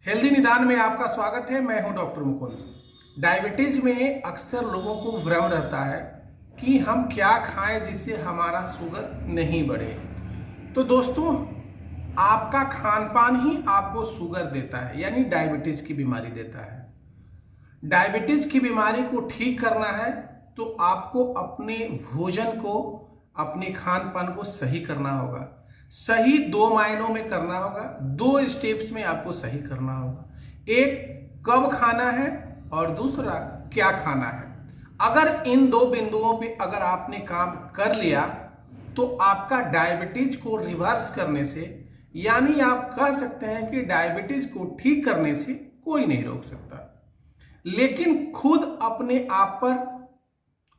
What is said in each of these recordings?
Healthy निदान में आपका स्वागत है। मैं हूं डॉक्टर मुकुंद। डायबिटीज में अक्सर लोगों को भ्रम रहता है कि हम क्या खाएं जिससे हमारा शुगर नहीं बढ़े। तो दोस्तों, आपका खान पान ही आपको शुगर देता है, यानी डायबिटीज की बीमारी देता है। डायबिटीज की बीमारी को ठीक करना है तो आपको अपने भोजन को, अपने खान पान को सही करना होगा। सही दो मायनों में करना होगा, दो स्टेप्स में आपको सही करना होगा। एक, कब खाना है, और दूसरा, क्या खाना है। अगर इन दो बिंदुओं पे अगर आपने काम कर लिया तो आपका डायबिटीज को रिवर्स करने से, यानी आप कह सकते हैं कि डायबिटीज को ठीक करने से कोई नहीं रोक सकता। लेकिन खुद अपने आप पर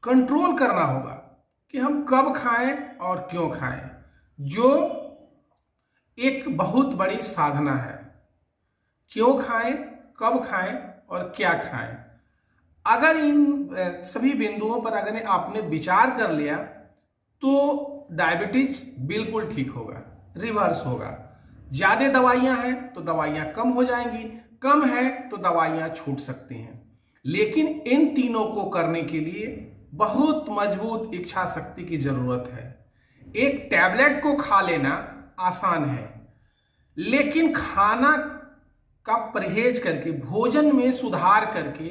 कंट्रोल करना होगा कि हम कब खाएं और क्यों खाएं, जो एक बहुत बड़ी साधना है। क्यों खाएं, कब खाएं और क्या खाएं। अगर इन सभी बिंदुओं पर अगर आपने विचार कर लिया तो डायबिटीज बिल्कुल ठीक होगा, रिवर्स होगा। ज्यादा दवाइयां हैं तो दवाइयां कम हो जाएंगी, कम है तो दवाइयां छूट सकती हैं। लेकिन इन तीनों को करने के लिए बहुत मजबूत इच्छा शक्ति की जरूरत है। एक टैबलेट को खा लेना आसान है, लेकिन खाना का परहेज करके, भोजन में सुधार करके,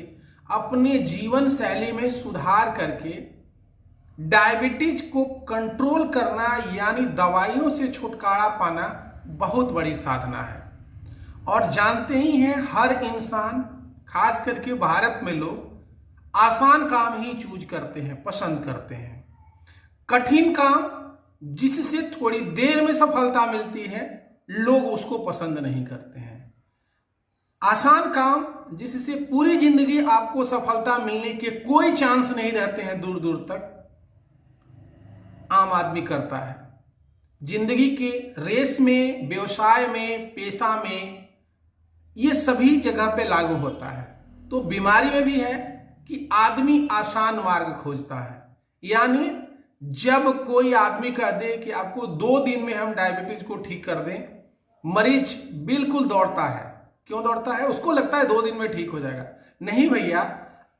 अपने जीवन शैली में सुधार करके डायबिटीज को कंट्रोल करना, यानी दवाइयों से छुटकारा पाना बहुत बड़ी साधना है। और जानते ही हैं, हर इंसान, खास करके भारत में लोग आसान काम ही चूज करते हैं, पसंद करते हैं। कठिन काम जिससे थोड़ी देर में सफलता मिलती है, लोग उसको पसंद नहीं करते हैं। आसान काम जिससे पूरी जिंदगी आपको सफलता मिलने के कोई चांस नहीं रहते हैं, दूर दूर तक, आम आदमी करता है। जिंदगी के रेस में, व्यवसाय में, पेशा में, ये सभी जगह पे लागू होता है। तो बीमारी में भी है कि आदमी आसान मार्ग खोजता है। यानी जब कोई आदमी कह दे कि आपको 2 दिन में हम डायबिटीज को ठीक कर दें, मरीज बिल्कुल दौड़ता है। क्यों दौड़ता है? उसको लगता है 2 दिन में ठीक हो जाएगा। नहीं भैया,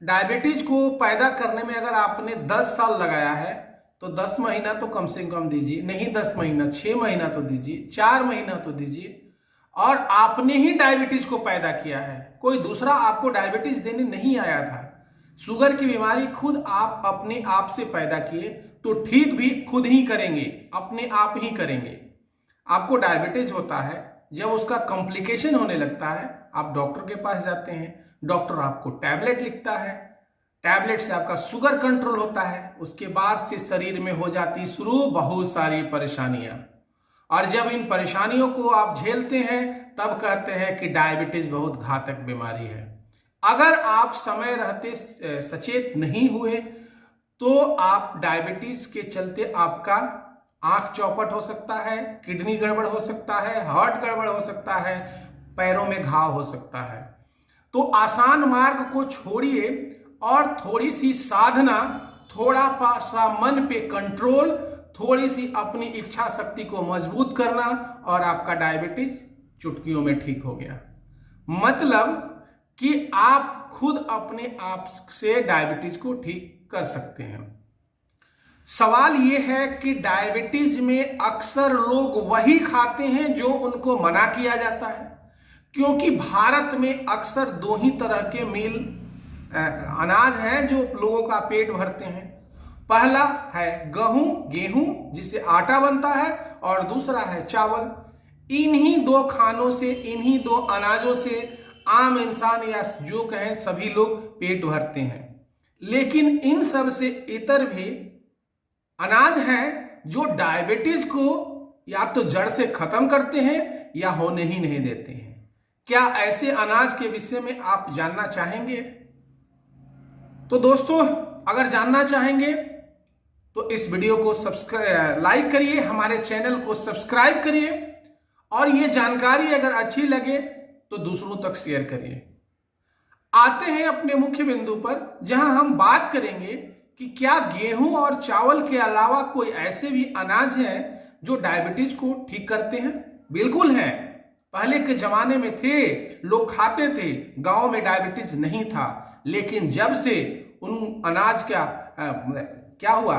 डायबिटीज को पैदा करने में अगर आपने 10 साल लगाया है तो 10 महीना तो कम से कम दीजिए। नहीं 10 महीना, 6 महीना तो दीजिए, 4 महीना तो दीजिए। और आपने ही डायबिटीज को पैदा किया है, कोई दूसरा आपको डायबिटीज देने नहीं आया था। शुगर की बीमारी खुद आप अपने आप से पैदा किए तो ठीक भी खुद ही करेंगे, अपने आप ही करेंगे। आपको डायबिटीज होता है, जब उसका कॉम्प्लिकेशन होने लगता है, आप डॉक्टर के पास जाते हैं, डॉक्टर आपको टैबलेट लिखता है, टैबलेट से आपका शुगर कंट्रोल होता है। उसके बाद से शरीर में हो जाती शुरू बहुत सारी परेशानियां, और जब इन परेशानियों को आप झेलते हैं तब कहते हैं कि डायबिटीज बहुत घातक बीमारी है। अगर आप समय रहते सचेत नहीं हुए तो आप डायबिटीज के चलते आपका आंख चौपट हो सकता है, किडनी गड़बड़ हो सकता है, हार्ट गड़बड़ हो सकता है, पैरों में घाव हो सकता है। तो आसान मार्ग को छोड़िए और थोड़ी सी साधना, थोड़ा सा मन पे कंट्रोल, थोड़ी सी अपनी इच्छा शक्ति को मजबूत करना, और आपका डायबिटीज चुटकियों में ठीक हो गया। मतलब कि आप खुद अपने आप से डायबिटीज को ठीक कर सकते हैं। सवाल यह है कि डायबिटीज में अक्सर लोग वही खाते हैं जो उनको मना किया जाता है, क्योंकि भारत में अक्सर 2 ही तरह के मील अनाज हैं जो लोगों का पेट भरते हैं। पहला है गेहूं जिससे आटा बनता है, और दूसरा है चावल। इन्हीं 2 खानों से, इन्हीं 2 अनाजों से आम इंसान या जो कहें सभी लोग पेट भरते हैं। लेकिन इन सब से इतर भी अनाज हैं जो डायबिटीज को या तो जड़ से खत्म करते हैं या होने ही नहीं देते हैं। क्या ऐसे अनाज के विषय में आप जानना चाहेंगे? तो दोस्तों, अगर जानना चाहेंगे तो इस वीडियो को लाइक करिए, हमारे चैनल को सब्सक्राइब करिए, और ये जानकारी अगर अच्छी लगे तो दूसरों तक शेयर करिए। आते हैं अपने मुख्य बिंदु पर, जहां हम बात करेंगे कि क्या गेहूं और चावल के अलावा कोई ऐसे भी अनाज हैं जो डायबिटीज को ठीक करते हैं। बिल्कुल हैं। पहले के जमाने में थे, लोग खाते थे, गांव में डायबिटीज नहीं था। लेकिन जब से उन अनाज का क्या हुआ,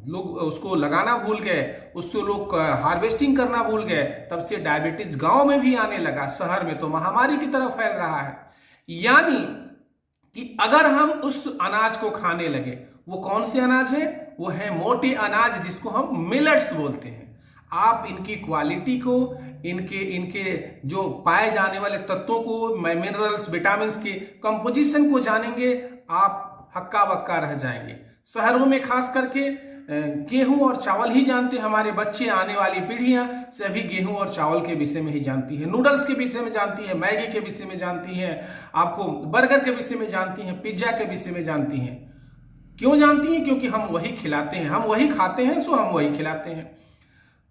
लोग उसको लगाना भूल गए, उससे लोग हार्वेस्टिंग करना भूल गए, तब से डायबिटीज गांव में भी आने लगा। शहर में तो महामारी की तरफ फैल रहा है। यानी कि अगर हम उस अनाज को खाने लगे, वो कौन से अनाज है? वो है मोटे अनाज, जिसको हम मिलेट्स बोलते हैं। आप इनकी क्वालिटी को, इनके जो पाए जाने वाले तत्वों को, मिनरल्स, विटामिन के कंपोजिशन को जानेंगे, आप हक्का बक्का रह जाएंगे। शहरों में खास करके गेहूं और चावल ही जानते हैं। हमारे बच्चे, आने वाली पीढ़ियां सभी गेहूं और चावल के विषय में ही जानती है, नूडल्स के विषय में जानती है, मैगी के विषय में जानती है, आपको बर्गर के विषय में जानती हैं, पिज्जा के विषय में जानती हैं। क्यों जानती हैं? क्योंकि हम वही खिलाते हैं, हम वही खाते हैं, सो हम वही खिलाते हैं।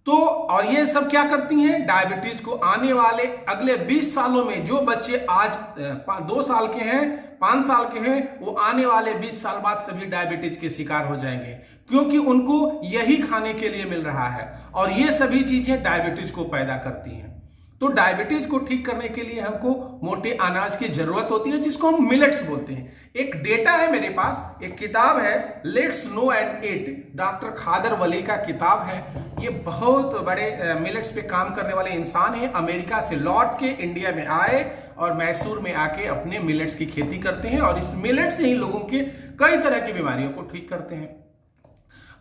तो और ये सब क्या करती हैं? डायबिटीज को आने वाले अगले 20 सालों में, जो बच्चे आज 2 साल के हैं, 5 साल के हैं, वो आने वाले 20 साल बाद सभी डायबिटीज के शिकार हो जाएंगे, क्योंकि उनको यही खाने के लिए मिल रहा है और ये सभी चीजें डायबिटीज को पैदा करती हैं। तो डायबिटीज को ठीक करने के लिए हमको मोटे अनाज की जरूरत होती है, जिसको हम मिलेट्स बोलते हैं। एक डेटा है मेरे पास, एक किताब है let's know and eat, doctor Khadar Vali का किताब है। ये बहुत बड़े मिलेट्स पे काम करने वाले इंसान हैं। अमेरिका से लौट के इंडिया में आए और मैसूर में आके अपने मिलेट्स की खेती करते हैं और इस मिलेट्स से ही लोगों के कई तरह की बीमारियों को ठीक करते हैं।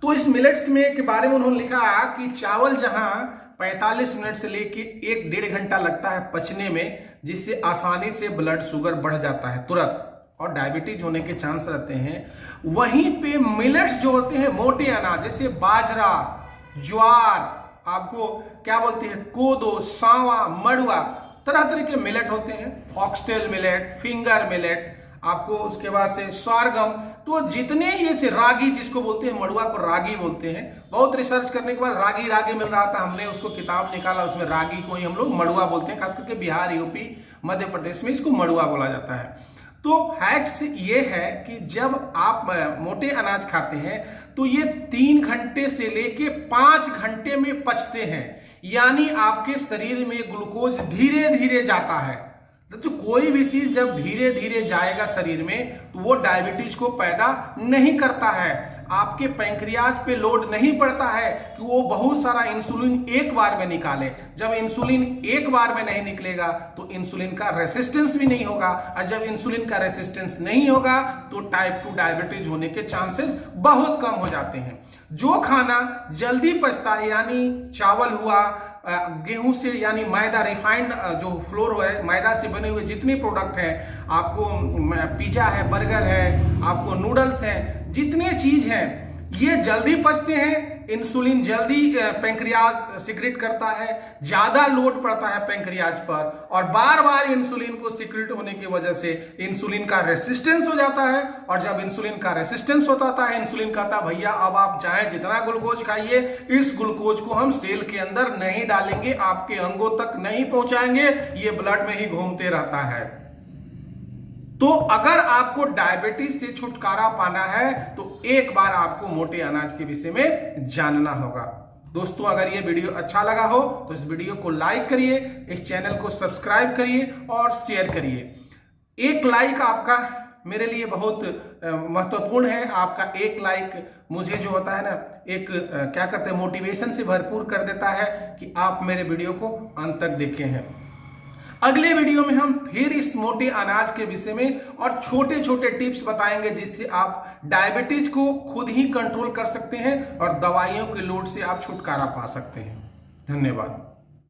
तो इस मिलेट्स में के बारे में उन्होंने लिखा कि चावल जहां 45 मिनट से लेके 1-1.5 घंटा लगता है पचने में, जिससे आसानी से ब्लड शुगर बढ़ जाता है तुरंत और डायबिटीज होने के चांस रहते हैं, वहीं पे मिलेट्स जो होते हैं मोटे अनाज, जैसे बाजरा, ज्वार, आपको क्या बोलते हैं, कोदो, सांवा, मड़ुआ, तरह तरह के मिलेट होते हैं। फॉक्सटेल मिलेट, फिंगर मिलेट, आपको उसके बाद से स्वारगम, तो जितने ये से रागी, जिसको बोलते हैं, मड़ुआ को रागी बोलते हैं। बहुत रिसर्च करने के बाद रागी रागी मिल रहा था, हमने उसको किताब निकाला, उसमें रागी को ही हम लोग मड़ुआ बोलते हैं। खास करके बिहार, यूपी, मध्य प्रदेश में इसको मड़ुआ बोला जाता है। तो फैक्ट्स ये है कि जब आप मोटे अनाज खाते हैं तो ये 3 घंटे से लेके 5 घंटे में पचते हैं। यानी आपके शरीर में ग्लूकोज धीरे धीरे जाता है। तो कोई भी चीज जब धीरे धीरे जाएगा शरीर में, तो वो डायबिटीज को पैदा नहीं करता है। आपके पैंक्रियाज पे लोड नहीं पड़ता है कि वो बहुत सारा इंसुलिन एक बार में निकाले। जब इंसुलिन एक बार में नहीं निकलेगा तो इंसुलिन का रेसिस्टेंस भी नहीं होगा, और जब इंसुलिन का रेसिस्टेंस नहीं होगा तो टाइप 2 डायबिटीज होने के चांसेस बहुत कम हो जाते हैं। जो खाना जल्दी पचता है, यानी चावल हुआ, गेहूं से, यानी मैदा, रिफाइंड जो फ्लोर है, मैदा से बने हुए जितने प्रोडक्ट हैं, आपको पिज्जा है, बर्गर है, आपको नूडल्स हैं, जितने चीज हैं, ये जल्दी पचते हैं। इंसुलिन जल्दी पैंक्रियाज सिक्रेट करता है, ज्यादा लोड पड़ता है पैंक्रियाज पर, और बार बार इंसुलिन को सिक्रेट होने की वजह से इंसुलिन का रेसिस्टेंस हो जाता है। और जब इंसुलिन का रेसिस्टेंस होता है, इंसुलिन कहता है भैया अब आप चाहे जितना ग्लूकोज खाइए, इस ग्लूकोज को हम सेल के अंदर नहीं डालेंगे, आपके अंगों तक नहीं पहुंचाएंगे, ये ब्लड में ही घूमते रहता है। तो अगर आपको डायबिटीज से छुटकारा पाना है तो एक बार आपको मोटे अनाज के विषय में जानना होगा। दोस्तों, अगर ये वीडियो अच्छा लगा हो तो इस वीडियो को लाइक करिए, इस चैनल को सब्सक्राइब करिए और शेयर करिए। एक लाइक आपका मेरे लिए बहुत महत्वपूर्ण है। आपका एक लाइक मुझे जो होता है ना, एक क्या करते हैं, मोटिवेशन से भरपूर कर देता है कि आप मेरे वीडियो को अंत तक देखे हैं। अगले वीडियो में हम फिर इस मोटे अनाज के विषय में और छोटे छोटे टिप्स बताएंगे, जिससे आप डायबिटीज को खुद ही कंट्रोल कर सकते हैं और दवाइयों के लोड से आप छुटकारा पा सकते हैं। धन्यवाद।